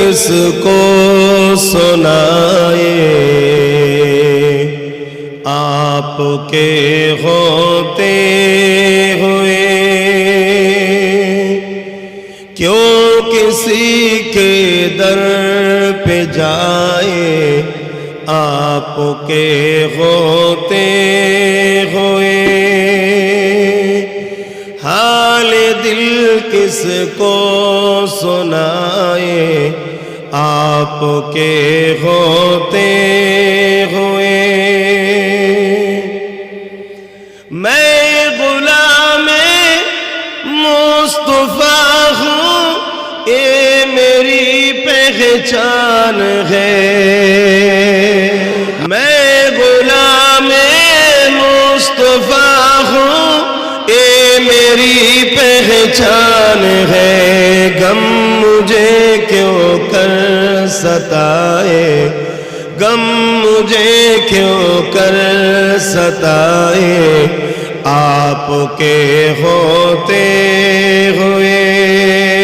کس کو سنائے آپ کے ہوتے ہوئے، کیوں کسی کے در پہ جائے آپ کے ہوتے ہوئے، حال دل کس کو سنائے آپ کے ہوتے ہوئے۔ میں غلام مصطفیٰ ہوں، یہ میری پہچان ہے، میں غلام مصطفیٰ ہوں، یہ میری پہچان ہے۔ غم مجھے کیوں کر ستائے، غم مجھے کیوں کر ستائے آپ کے ہوتے ہوئے۔